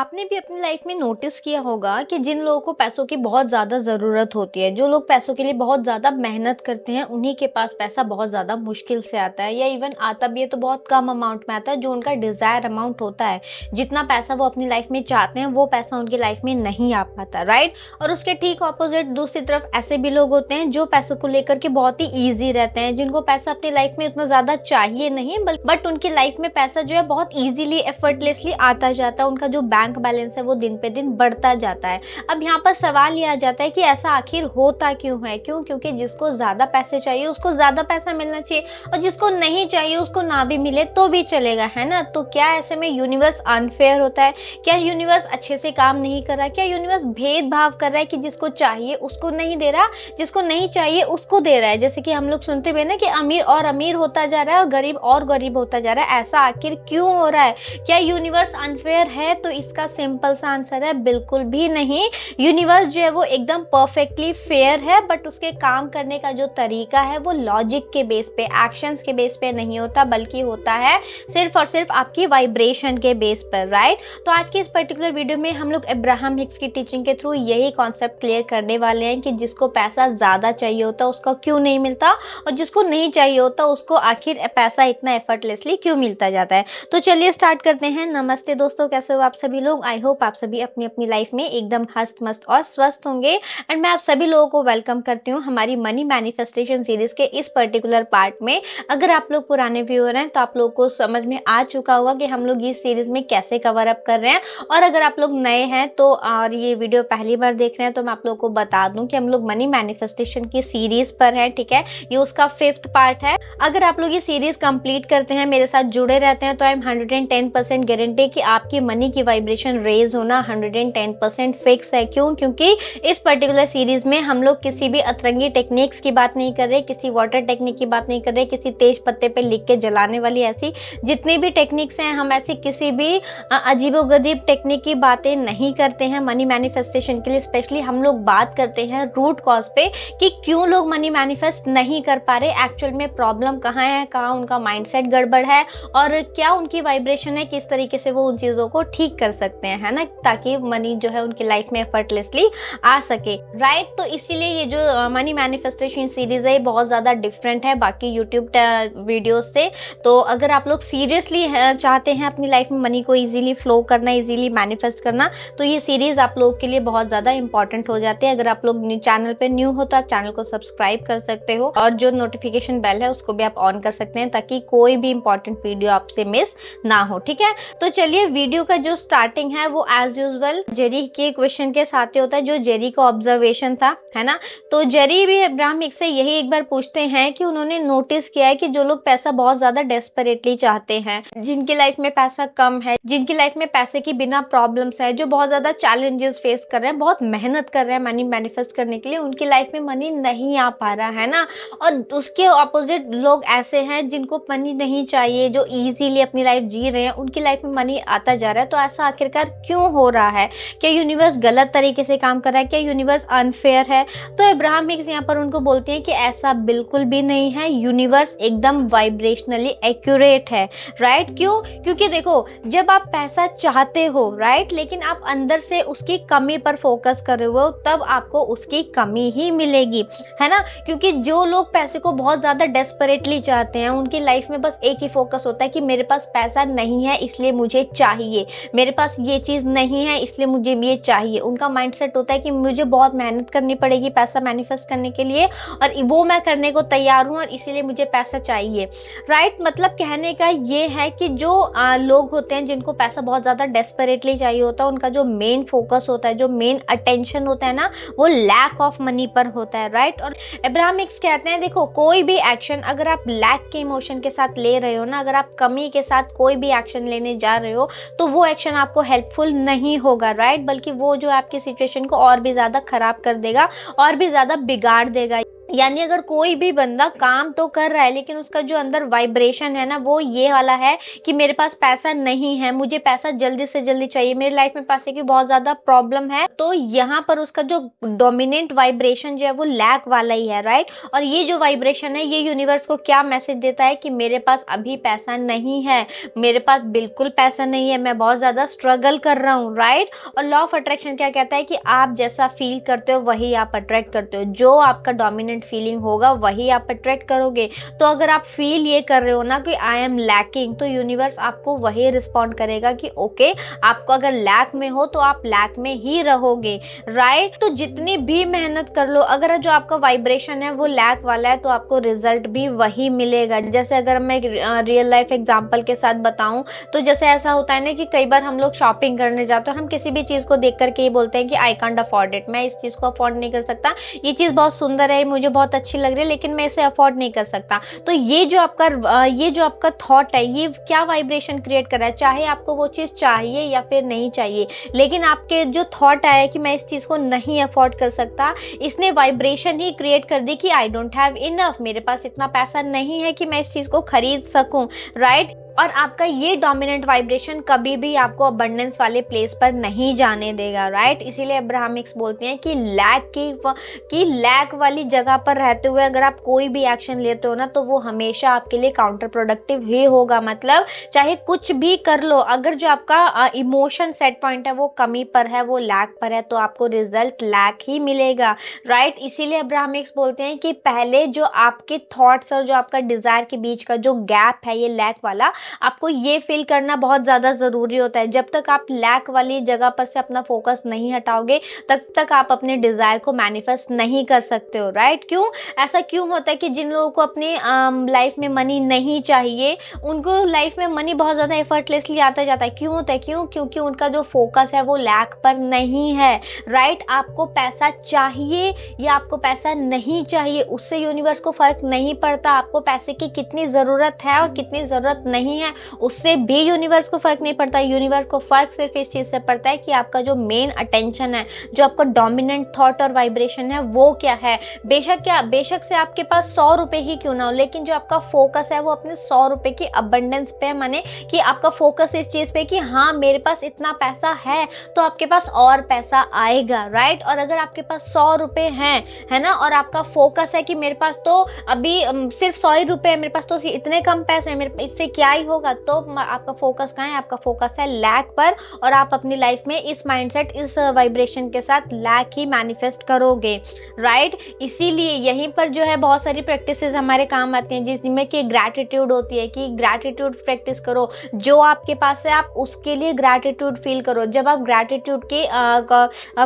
आपने भी अपनी लाइफ में नोटिस किया होगा कि जिन लोगों को पैसों की बहुत ज़्यादा ज़रूरत होती है, जो लोग पैसों के लिए बहुत ज़्यादा मेहनत करते हैं, उन्हीं के पास पैसा बहुत ज़्यादा मुश्किल से आता है, या इवन आता भी है तो बहुत कम अमाउंट में आता है, जो उनका डिज़ायर अमाउंट होता है। जितना पैसा वो अपनी लाइफ में चाहते हैं, वो पैसा उनकी लाइफ में नहीं आ पाता, राइट। और उसके ठीक ऑपोजिट दूसरी तरफ ऐसे भी लोग होते हैं जो पैसों को लेकर के बहुत ही ईजी रहते हैं, जिनको पैसा अपनी लाइफ में उतना ज़्यादा चाहिए नहीं, बट उनकी लाइफ में पैसा जो है बहुत ईजिली एफर्टलेसली आता जाता है। उनका जो बैंक बैलेंस है वो दिन पे दिन बढ़ता जाता है। अब यहाँ पर सवाल ये आ जाता है कि ऐसा आखिर होता क्यों है? क्योंकि जिसको ज्यादा पैसे चाहिए उसको ज्यादा पैसा मिलना चाहिए, और जिसको नहीं चाहिए उसको ना भी मिले तो भी चलेगा, है ना। तो क्या ऐसे में यूनिवर्स अनफेयर होता है? क्या यूनिवर्स अच्छे से काम नहीं कर रहा? क्या यूनिवर्स भेदभाव कर रहा है कि जिसको चाहिए उसको नहीं दे रहा, जिसको नहीं चाहिए उसको दे रहा है? जैसे कि हम लोग सुनते हुए ना कि अमीर और अमीर होता जा रहा है और गरीब और गरीब होता जा रहा है। ऐसा आखिर क्यों हो रहा है? क्या यूनिवर्स अनफेयर है? तो इसका सिंपल सा आंसर है बिल्कुल भी नहीं। यूनिवर्स जो है वो एकदम परफेक्टली फेयर है, बट उसके काम करने का जो तरीका है वो लॉजिक के बेस पे, एक्शंस के बेस पे नहीं होता, बल्कि होता है सिर्फ और सिर्फ आपकी वाइब्रेशन के बेस पर, राइट। तो आज की इस पर्टिकुलर वीडियो में हम लोग अब्राहम हिक्स की टीचिंग के थ्रू यही कॉन्सेप्ट क्लियर करने वाले हैं कि जिसको पैसा ज्यादा चाहिए होता है उसको क्यों नहीं मिलता, और जिसको नहीं चाहिए होता उसको आखिर पैसा इतना एफर्टलेसली क्यों मिलता जाता है। तो चलिए स्टार्ट करते हैं। नमस्ते दोस्तों, कैसे हो आप सभी लोग? आई होप आप सभी अपनी अपनी लाइफ में एकदम हस्त मस्त और स्वस्थ होंगे। एंड मैं आप सभी लोगों को वेलकम करती हूँ हमारी मनी मैनिफेस्टेशन सीरीज के इस पर्टिकुलर पार्ट में। अगर आप लोग पुराने व्यूअर हैं तो आप लोग को समझ में आ चुका होगा कि हम लोग इस सीरीज में कैसे कवर अप कर रहे हैं, और अगर आप लोग नए हैं तो और ये वीडियो पहली बार देख रहे हैं तो मैं आप लोग को बता दूं कि हम लोग मनी मैनिफेस्टेशन की सीरीज पर है, ठीक है। ये उसका 5th पार्ट है। अगर आप लोग ये सीरीज कंप्लीट करते हैं, मेरे साथ जुड़े रहते हैं, तो आई एम 110% गारंटी कि आपकी मनी की वाइब्रेशन रेज होना 110% फिक्स है। क्यों? क्योंकि इस पर्टिकुलर सीरीज में हम लोग किसी भी अतरंगी टेक्निक्स की बात नहीं कर रहे, किसी वाटर टेक्निक की बात नहीं कर रहे, किसी तेज पत्ते पे लिख के जलाने वाली ऐसी जितनी भी टेक्निक्स हैं, हम ऐसी किसी भी अजीबोगरीब टेक्निक की बातें नहीं करते हैं। मनी मैनिफेस्टेशन के लिए स्पेशली हम लोग बात करते हैं रूट कॉज पे कि क्यों लोग मनी मैनिफेस्ट नहीं कर पा रहे, एक्चुअल में प्रॉब्लम कहाँ है, कहाँ उनका माइंडसेट गड़बड़ है, और क्या उनकी वाइब्रेशन है, किस तरीके से वो उन चीजों को ठीक कर सकते हैं, है ना, ताकि मनी जो है उनकी लाइफ में एफर्टलेसली आ सके, राइट। तो इसीलिए ये जो मनी मैनिफेस्टेशन सीरीज है ये बहुत ज्यादा डिफरेंट है बाकी यूट्यूब वीडियोस से। तो अगर आप लोग सीरियसली चाहते हैं अपनी लाइफ में मनी को इजीली फ्लो करना, इजीली मैनिफेस्ट करना, तो ये सीरीज आप लोगों के लिए बहुत ज्यादा इंपॉर्टेंट हो जाती है। अगर आप लोग चैनल पे न्यू हो तो आप चैनल को सब्सक्राइब कर सकते हो, और जो नोटिफिकेशन बेल है उसको भी आप ऑन कर सकते हैं, ताकि कोई भी इंपॉर्टेंट वीडियो आपसे मिस ना हो, ठीक है। तो चलिए, वीडियो का जो स्टार्टिंग है वो एज यूजुअल जेरी के क्वेश्चन के साथ ही होता है, जो जेरी का ऑब्जर्वेशन था, है ना। तो जेरी भी अब्राहम हिक्स से यही एक बार पूछते हैं कि उन्होंने नोटिस किया है कि जो लोग पैसा बहुत ज्यादा डेस्परेटली चाहते हैं, जिनकी लाइफ में पैसा कम है, जिनकी लाइफ में पैसे की बिना प्रॉब्लम्स है, जो बहुत ज्यादा चैलेंजेस फेस कर रहे हैं, बहुत मेहनत कर रहे हैं मनी मैनिफेस्ट करने के लिए, उनकी लाइफ में मनी नहीं आ पा रहा है ना। और उसके ऑपोजिट लोग ऐसे हैं जिनको मनी नहीं चाहिए, जो इजीली अपनी लाइफ जी रहे हैं, उनकी लाइफ में मनी आता जा रहा है। तो ऐसा आखिरकार क्यों हो रहा है? क्या यूनिवर्स गलत तरीके से काम कर रहा है? क्या यूनिवर्स अनफेयर है? तो अब्राहम हिक्स यहाँ पर उनको बोलते हैं कि ऐसा बिल्कुल भी नहीं है, यूनिवर्स एकदम वाइब्रेशनली एक्यूरेट है, राइट। क्यों? क्योंकि देखो, जब आप पैसा चाहते हो, राइट, लेकिन आप अंदर से उसकी कमी पर फोकस कर रहे हो, तब आपको उसकी कमी ही मिलेगी, है ना। क्योंकि जो लोग पैसे को बहुत ज्यादा डेस्परेटली चाहते हैं, उनकी लाइफ में बस एक ही फोकस होता है कि मेरे पास पैसा नहीं है इसलिए मुझे चाहिए, मेरे पास ये चीज नहीं है इसलिए मुझे ये चाहिए। उनका माइंडसेट होता है कि मुझे बहुत मेहनत करनी पड़ेगी पैसा मैनिफेस्ट करने के लिए, और वो मैं करने को तैयार हूँ, और इसीलिए मुझे पैसा चाहिए, राइट। मतलब कहने का ये है कि जो लोग होते हैं जिनको पैसा बहुत ज्यादा डेस्परेटली चाहिए होता है, उनका जो मेन फोकस होता है, जो मेन अटेंशन होता है ना, वो लैक ऑफ मनी पर होता है, राइट। और अब्राहम हिक्स कहते हैं, देखो, कोई भी एक्शन अगर आप लैक के इमोशन के साथ ले रहे हो ना, अगर आप कमी के साथ कोई भी एक्शन लेने जा रहे हो, तो वो एक्शन आपको हेल्पफुल नहीं होगा, राइट, बल्कि वो जो आपकी सिचुएशन को और भी ज्यादा खराब कर देगा, और भी ज्यादा बिगाड़ देगा। यानी अगर कोई भी बंदा काम तो कर रहा है लेकिन उसका जो अंदर वाइब्रेशन है ना वो ये वाला है कि मेरे पास पैसा नहीं है, मुझे पैसा जल्दी से जल्दी चाहिए, मेरी लाइफ में पैसे की बहुत ज्यादा प्रॉब्लम है, तो यहाँ पर उसका जो डोमिनेंट वाइब्रेशन जो है वो लैक वाला ही है, राइट। और ये जो वाइब्रेशन है ये यूनिवर्स को क्या मैसेज देता है कि मेरे पास अभी पैसा नहीं है, मेरे पास बिल्कुल पैसा नहीं है, मैं बहुत ज्यादा स्ट्रगल कर रहा हूँ, राइट। और लॉ ऑफ अट्रैक्शन क्या कहता है कि आप जैसा फील करते हो वही आप अट्रैक्ट करते हो, जो आपका डोमिनेंट फीलिंग होगा वही आप अट्रैक्ट करोगे। तो अगर आप फील ये कर रहे हो ना कि आई एम लैकिंग, तो यूनिवर्स आपको वही रिस्पॉन्ड करेगा कि ओके आपको अगर लैक में हो तो आप लैक में ही रहोगे, राइट। तो जितनी भी मेहनत कर लो, अगर जो आपका वाइब्रेशन है वो लैक वाला है तो आपको रिजल्ट भी वही मिलेगा। जैसे अगर मैं रियल लाइफ एग्जांपल के साथ बताऊं तो जैसे ऐसा होता है ना कि कई बार हम लोग शॉपिंग करने जाते हैं, हम किसी भी चीज को देख करके ये बोलते हैं कि आई कांट अफोर्ड इट, मैं इस चीज को अफोर्ड नहीं कर सकता, ये चीज बहुत सुंदर है, मुझे बहुत अच्छी लग रही है लेकिन मैं इसे अफोर्ड नहीं कर सकता। तो ये जो आपका थॉट है ये क्या वाइब्रेशन क्रिएट कर रहा है, चाहे आपको वो चीज चाहिए या फिर नहीं चाहिए, लेकिन आपके जो थॉट आया कि मैं इस चीज को नहीं अफोर्ड कर सकता, इसने वाइब्रेशन ही क्रिएट कर दी कि आई डोंट हैव इनफ, मेरे पास इतना पैसा नहीं है कि मैं इस चीज को खरीद सकूं, राइट। और आपका ये डोमिनेंट वाइब्रेशन कभी भी आपको अबंडेंस वाले प्लेस पर नहीं जाने देगा, राइट। इसीलिए अब्राहमिक्स बोलते हैं कि लैक वाली जगह पर रहते हुए अगर आप कोई भी एक्शन लेते हो ना तो वो हमेशा आपके लिए काउंटर प्रोडक्टिव ही होगा। मतलब चाहे कुछ भी कर लो, अगर जो आपका इमोशन सेट पॉइंट है वो कमी पर है, वो लैक पर है, तो आपको रिजल्ट लैक ही मिलेगा, राइट। इसीलिए अब्राहमिक्स बोलते हैं कि पहले जो आपके थॉट्स और जो आपका डिजायर के बीच का जो गैप है ये लैक वाला, आपको ये फील करना बहुत ज्यादा जरूरी होता है। जब तक आप लैक वाली जगह पर से अपना फोकस नहीं हटाओगे तब तक आप अपने डिजायर को मैनिफेस्ट नहीं कर सकते हो, राइट। क्यों ऐसा क्यों होता है कि जिन लोगों को अपने लाइफ में मनी नहीं चाहिए उनको लाइफ में मनी बहुत ज्यादा एफर्टलेसली आता जाता है। क्यों होता है? क्योंकि उनका जो फोकस है वो लैक पर नहीं है, राइट। आपको पैसा चाहिए या आपको पैसा नहीं चाहिए उससे यूनिवर्स को फर्क नहीं पड़ता। आपको पैसे की कितनी जरूरत है और कितनी जरूरत नहीं है उससे भी यूनिवर्स को फर्क नहीं पड़ता। यूनिवर्स को फर्क सिर्फ इस चीज से पड़ता है कि आपका जो मेन अटेंशन है, जो आपका डोमिनेंट थॉट और वाइब्रेशन है वो क्या है। बेशक से आपके पास 100 रुपए ही क्यों ना हो, लेकिन जो आपका फोकस है वो अपने 100 रुपए की अबंडेंस पे, माने कि आपका फोकस इस चीज पे कि हाँ मेरे पास इतना पैसा है तो आपके पास और पैसा आएगा, राइट। और अगर आपके पास 100 रुपए हैं, है ना, और आपका फोकस है कि मेरे पास तो अभी सिर्फ 100 ही रुपए है, मेरे पास तो इतने कम पैसे हैं, मेरे इससे क्या ही होगा, तो आपका फोकस कहाँ है? आपका फोकस है लैक पर, और आप अपनी लाइफ में इस माइंडसेट, इस वाइब्रेशन के साथ लैक ही मैनिफेस्ट करोगे, राइट। इसीलिए यहीं पर जो है बहुत सारी प्रैक्टिसेस हमारे काम आती हैं, जिसमें कि ग्रैटिट्यूड होती है कि ग्रैटिट्यूड प्रैक्टिस करो, जो आपके पास है आप उसके लिए ग्रैटिट्यूड फील करो। जब आप ग्रैटिट्यूड के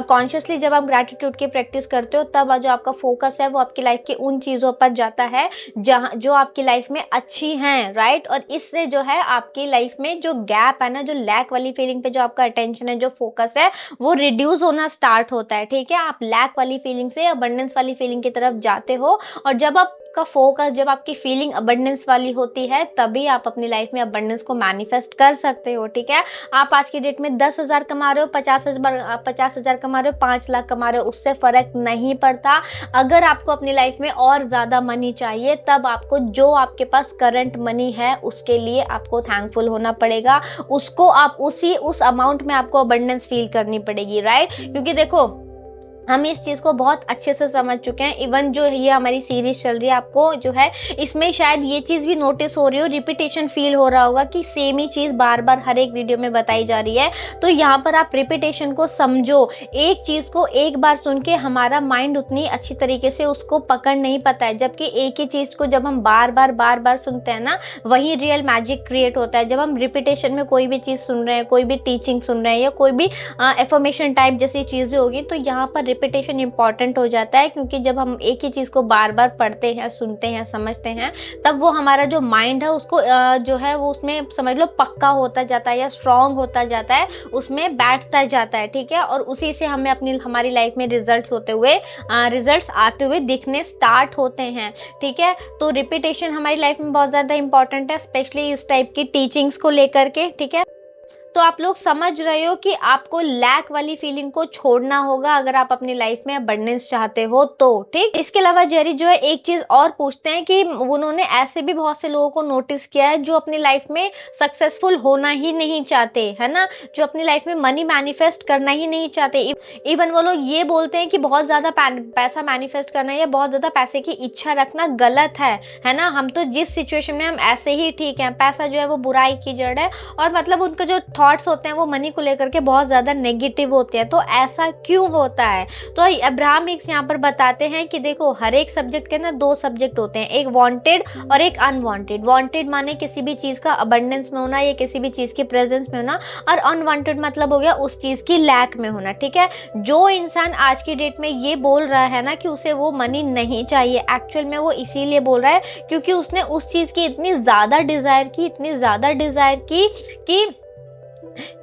कॉन्शियसली जब आप ग्रैटिट्यूड की प्रैक्टिस करते हो तब जो आपका फोकस है वो आपकी लाइफ के उन चीजों पर जाता है जहाँ जो आपकी लाइफ में अच्छी हैं, राइट। और इससे जो है आपकी लाइफ में जो गैप है ना, जो लैक वाली फीलिंग पे जो आपका अटेंशन है, जो फोकस है वो रिड्यूस होना स्टार्ट होता है, ठीक है। आप लैक वाली फीलिंग से अबंडेंस वाली फीलिंग की तरफ जाते हो, और जब आपका फोकस, जब आपकी फीलिंग अबंडेंस वाली होती है तभी आप अपनी लाइफ में अबंडेंस को मैनिफेस्ट कर सकते हो, ठीक है। आप आज की डेट में 10,000 कमा रहे हो, 50,000 कमा रहे हो, 5 लाख कमा रहे हो, उससे फर्क नहीं पड़ता। अगर आपको अपनी लाइफ में और ज्यादा मनी चाहिए तब आपको जो आपके पास करंट मनी है उसके लिए आपको थैंकफुल होना पड़ेगा, उसको आप उस अमाउंट में आपको अबंडेंस फील करनी पड़ेगी, राइट। क्योंकि देखो हम इस चीज को बहुत अच्छे से समझ चुके हैं। इवन जो ये हमारी सीरीज चल रही है, आपको जो है इसमें शायद ये चीज भी नोटिस हो रही हो, रिपीटेशन फील हो रहा होगा कि सेम ही चीज बार बार हर एक वीडियो में बताई जा रही है। तो यहाँ पर आप रिपीटेशन को समझो। एक चीज को एक बार सुन के हमारा माइंड उतनी अच्छी तरीके से उसको पकड़ नहीं पाता है, जबकि एक ही चीज को जब हम बार बार सुनते हैं ना, वही रियल मैजिक क्रिएट होता है। जब हम रिपीटेशन में कोई भी चीज सुन रहे हैं, कोई भी टीचिंग सुन रहे हैं या कोई भी एफर्मेशन टाइप जैसी चीजें होगी, तो यहाँ पर रिपीटेशन इंपॉर्टेंट हो जाता है। क्योंकि जब हम एक ही चीज को बार बार पढ़ते हैं, सुनते हैं, समझते हैं, तब वो हमारा जो माइंड है उसको जो है वो उसमें समझ लो पक्का होता जाता है या स्ट्रांग होता जाता है, उसमें बैठता जाता है, ठीक है। और उसी से हमें हमारी लाइफ में रिजल्ट्स आते हुए दिखने स्टार्ट होते हैं, ठीक है। तो रिपीटेशन हमारी लाइफ में बहुत ज्यादा इंपॉर्टेंट है, स्पेशली इस टाइप की टीचिंग्स को लेकर के, ठीक है। तो आप लोग समझ रहे हो कि आपको लैक वाली फीलिंग को छोड़ना होगा अगर आप अपनी लाइफ में अबंडेंस चाहते हो तो। ठीक, इसके अलावा जेरी जो है एक चीज और पूछते हैं कि उन्होंने ऐसे भी बहुत से लोगों को नोटिस किया है जो अपनी लाइफ में सक्सेसफुल होना ही नहीं चाहते, है ना, जो अपनी लाइफ में मनी मैनिफेस्ट करना ही नहीं चाहते। इवन वो लोग ये बोलते हैं कि बहुत ज्यादा पैसा मैनिफेस्ट करना या बहुत ज्यादा पैसे की इच्छा रखना गलत है ना, हम तो जिस सिचुएशन में हम ऐसे ही ठीक है, पैसा जो है वो बुराई की जड़ है, और मतलब उनके जो थॉट्स होते हैं वो मनी को लेकर के बहुत ज्यादा नेगेटिव होते हैं। तो ऐसा क्यों होता है? तो अब्राहम हिक्स यहाँ पर बताते हैं कि देखो, हर एक सब्जेक्ट के ना दो सब्जेक्ट होते हैं, एक वांटेड और एक अनवांटेड। वांटेड माने किसी भी चीज का अबंडेंस में होना या किसी भी चीज की प्रेजेंस में होना, और अनवांटेड मतलब हो गया उस चीज की लैक में होना। ठीक है, जो इंसान आज की डेट में ये बोल रहा है ना कि उसे वो मनी नहीं चाहिए, एक्चुअल में वो इसीलिए बोल रहा है क्योंकि उसने उस चीज की इतनी ज्यादा डिजायर की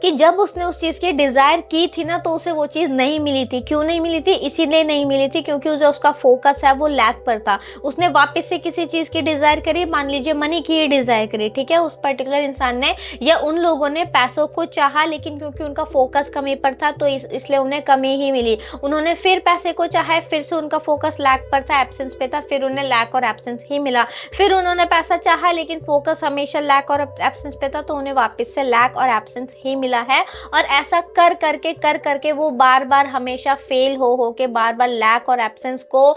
कि जब उसने उस चीज की डिजायर की थी ना तो उसे वो चीज नहीं मिली थी। क्यों नहीं मिली थी? इसीलिए नहीं मिली थी क्योंकि जो उसका फोकस है वो लैक पर था। उसने वापस से किसी चीज की डिजायर करी, मान लीजिए मनी की ही डिजायर करी, ठीक है, उस पर्टिकुलर इंसान ने या उन लोगों ने पैसों को चाहा, लेकिन क्योंकि उनका फोकस कमी पर था तो इसलिए उन्हें कमी ही मिली। उन्होंने फिर पैसे को चाहा, फिर से उनका फोकस लैक पर था, एब्सेंस पे था, फिर उन्हें लैक और एब्सेंस ही मिला। फिर उन्होंने पैसा चाहा लेकिन फोकस हमेशा लैक और एब्सेंस पे था, तो उन्हें वापस से लैक और एब्सेंस ही मिला है। और ऐसा कर करके वो बार बार हमेशा फेल हो के बार बार लैक और एब्सेंस को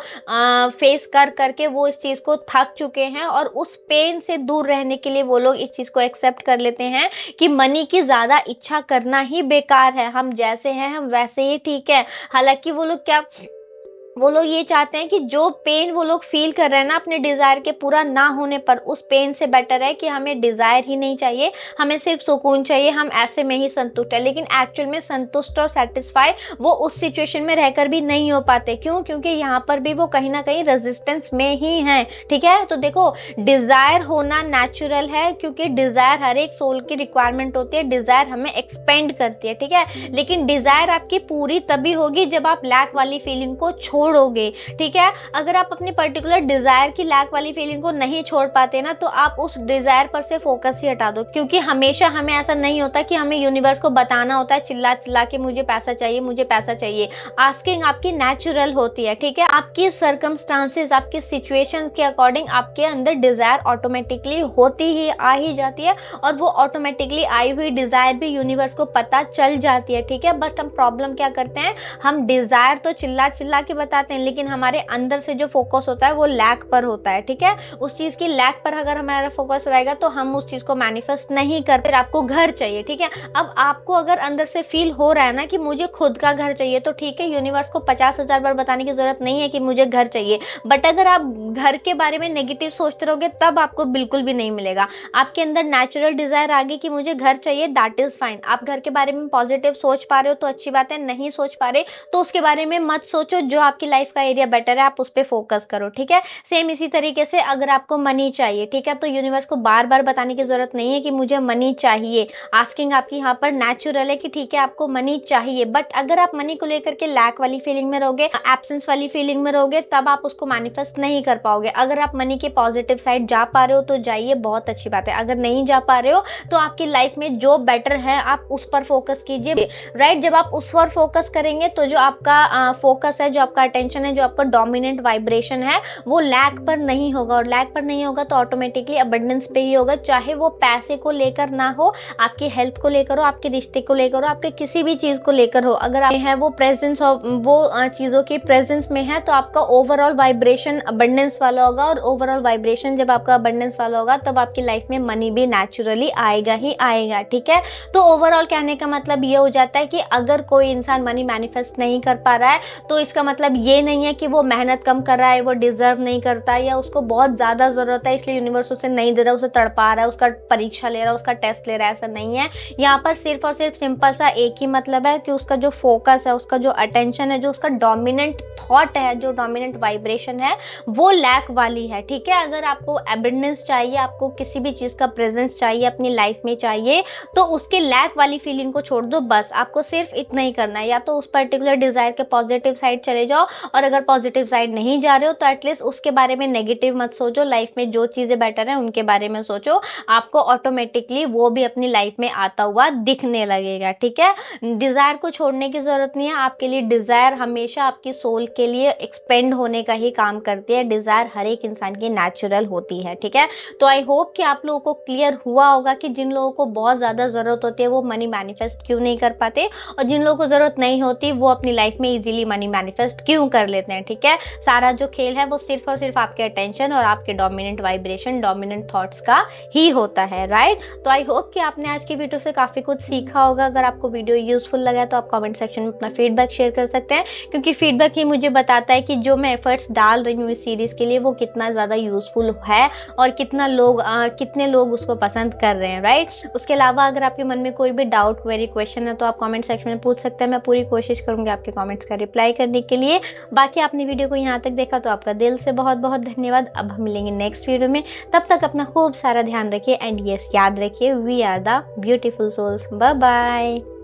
फेस कर करके वो इस चीज को थक चुके हैं, और उस पेन से दूर रहने के लिए वो लोग इस चीज को एक्सेप्ट कर लेते हैं कि मनी की ज्यादा इच्छा करना ही बेकार है, हम जैसे हैं हम वैसे ही ठीक है। हालांकि वो लोग ये चाहते हैं कि जो पेन वो लोग फील कर रहे हैं ना अपने डिजायर के पूरा ना होने पर, उस पेन से बेटर है कि हमें डिजायर ही नहीं चाहिए, हमें सिर्फ सुकून चाहिए, हम ऐसे में ही संतुष्ट है। लेकिन एक्चुअल में संतुष्ट और सेटिस्फाई वो उस सिचुएशन में रहकर भी नहीं हो पाते। क्यों? क्योंकि यहाँ पर भी वो कहीं ना कहीं रेजिस्टेंस में ही है। ठीक है, तो देखो, डिजायर होना नेचुरल है क्योंकि डिजायर हर एक सोल की रिक्वायरमेंट होती है, डिजायर हमें एक्सपेंड करती है। ठीक है, लेकिन डिजायर आपकी पूरी तभी होगी जब आप लैक वाली फीलिंग को छोड़ोगे। ठीक है, अगर आप अपनी पर्टिकुलर डिजायर की लैक वाली फीलिंग को नहीं छोड़ पाते ना तो आप उस डिजायर पर से फोकस ही हटा दो। क्योंकि हमेशा हमें ऐसा नहीं होता कि हमें यूनिवर्स को बताना होता है चिल्ला चिल्ला के मुझे पैसा चाहिए, मुझे पैसा चाहिए। आस्किंग आपकी नेचुरल होती है। ठीक है, आपकी सर्कमस्टांसेस, आपकी सिचुएशन के अकॉर्डिंग आपके अंदर डिजायर ऑटोमेटिकली होती ही आ ही जाती है, और वो ऑटोमेटिकली आई हुई डिजायर भी यूनिवर्स को पता चल जाती है। ठीक है, बट हम प्रॉब्लम क्या करते हैं, हम डिजायर तो चिल्ला चिल्ला के बताते हैं लेकिन हमारे अंदर से जो फोकस होता है वो लैक पर होता है। ठीक है, उस चीज की लैक पर अगर हमारा फोकस रहेगा तो हम उस चीज को मैनिफेस्ट नहीं कर। फिर आपको घर चाहिए, ठीक है, अब आपको अगर अंदर से फील हो रहा है ना कि मुझे खुद का घर चाहिए, तो ठीक है, यूनिवर्स को 50,000 बार बताने की जरूरत नहीं है कि मुझे घर चाहिए। बट अगर आप घर के बारे में नेगेटिव सोचते रहोगे तब आपको बिल्कुल भी नहीं मिलेगा। आपके अंदर नेचुरल डिजायर आ गई कि मुझे घर चाहिए, दैट इज फाइन। आप घर के बारे में पॉजिटिव सोच पा रहे हो तो अच्छी बात है, नहीं सोच पा रहे तो उसके बारे में मत सोचो, जो आपकी लाइफ का एरिया बेटर है आप उस पर फोकस करो। ठीक है, सेम इसी तरीके से अगर आपको मनी चाहिए, ठीक है, तो यूनिवर्स को बार बार बताने की जरूरत नहीं है कि मुझे मनी चाहिए। आस्किंग आपकी यहाँ पर नेचुरल है कि ठीक है आपको मनी चाहिए। बट अगर आप मनी को लेकर के लैक वाली फीलिंग में रहोगे, एब्सेंस वाली फीलिंग में रहोगे, तब आप उसको मैनिफेस्ट नहीं कर पाओगे। अगर आप मनी के पॉजिटिव साइड जा पा रहे हो तो जाइए, बहुत अच्छी बात है। अगर नहीं जा पा रहे हो तो आपकी लाइफ में जो बेटर है आप उस पर फोकस कीजिए। राइट, जब आप उस पर फोकस करेंगे तो जो आपका फोकस है, जो आपका अटेंशन है, जो आपका डोमिनेंट वाइब्रेशन है, वो लैक पर नहीं होगा। और लैक पर नहीं होगा तो ऑटोमेटिकली अबंडेंस पे ही होगा, चाहे वो पैसे को लेकर ना हो, आपकी हेल्थ को लेकर हो, आपके रिश्ते को लेकर हो, आपके किसी भी चीज को लेकर हो। अगर आप है वो प्रेजेंस वो चीजों की प्रेजेंस में है तो आपका ओवरऑल वाइब्रेशन अबंडेंस वाला होगा, और ओवरऑल वाइब्रेशन जब आपका अबंडेंस वाला होगा तब आपकी लाइफ में मनी भी नेचुरली आएगा ही आएगा। ठीक है, तो ओवरऑल कहने का मतलब ये हो जाता है कि अगर कोई इंसान मनी मैनिफेस्ट नहीं कर पा रहा है तो इसका मतलब ये नहीं है कि वो मेहनत कम कर रहा है, वो डिजर्व नहीं करता, या उसको बहुत ज्यादा जरूरत है इसलिए यूनिवर्स उसे नहीं दे रहा, उसे तड़पा रहा है, उसका परीक्षा ले रहा है, उसका टेस्ट ले रहा है। ऐसा नहीं है। यहाँ पर सिर्फ और सिर्फ सिंपल सा एक ही मतलब है कि उसका जो फोकस है, उसका जो अटेंशन है, जो उसका डोमिनेंट थॉट है, जो डोमिनेंट वाइब्रेशन है, वो लैक वाली है। ठीक है, अगर आपको एबंडेंस चाहिए, आपको किसी भी चीज का प्रेजेंस चाहिए अपनी लाइफ में चाहिए, तो उसके लैक वाली फीलिंग को छोड़ दो। बस आपको सिर्फ इतना ही करना है, या तो उस पर्टिकुलर डिजायर के पॉजिटिव साइड चले जाओ और अगर पॉजिटिव साइड नहीं जा रहे हो तो एटलीस्ट उसके बारे में नेगेटिव मत सोचो, लाइफ में जो चीज़ें बेटर हैं उनके बारे में सोचो, आपको ऑटोमेटिकली वो भी अपनी लाइफ में आता हुआ दिखने लगेगा। ठीक है, डिज़ायर को छोड़ने की ज़रूरत नहीं है, आपके लिए डिज़ायर हमेशा आपकी सोल के लिए एक्सपेंड होने का ही काम करती है। डिज़ायर हर एक इंसान की नेचुरल होती है। ठीक है, तो आई होप कि आप लोगों को क्लियर हुआ होगा कि जिन लोगों को बहुत ज़्यादा ज़रूरत होती है वो मनी मैनिफेस्ट क्यों नहीं कर पाते, और जिन लोगों को ज़रूरत नहीं होती वो अपनी लाइफ में इजीली मनी मैनिफेस्ट क्यों कर लेते हैं। ठीक है, सारा जो खेल है वो सिर्फ और सिर्फ आपके अटेंशन और आपके डोमिनेंट वाइब्रेशन, डोमिनेंट थॉट्स का ही होता है। राइट, तो आई होप कि आपने आज की वीडियो से काफ़ी कुछ सीखा होगा। अगर आपको वीडियो यूजफुल लगा तो आप कमेंट सेक्शन में अपना फीडबैक शेयर कर सकते हैं, क्योंकि फीडबैक ही मुझे बताता है कि जो मैं एफर्ट्स डाल रही हूँ इस सीरीज़ के लिए वो कितना ज़्यादा यूजफुल है और कितने लोग उसको पसंद कर रहे हैं। राइट, उसके अलावा अगर आपके मन में कोई भी डाउट, क्वेरी, क्वेश्चन है तो आप कमेंट सेक्शन में पूछ सकते हैं। मैं पूरी कोशिश करूँगी आपके कमेंट्स का रिप्लाई करने के लिए। बाकी आपने वीडियो को यहाँ तक देखा तो आपका दिल से बहुत बहुत धन्यवाद। अब हम मिलेंगे नेक्स्ट वीडियो में, तब तक अपना खूब सारा ध्यान रखिए एंड यस, याद रखिए we are the beautiful souls. Bye bye.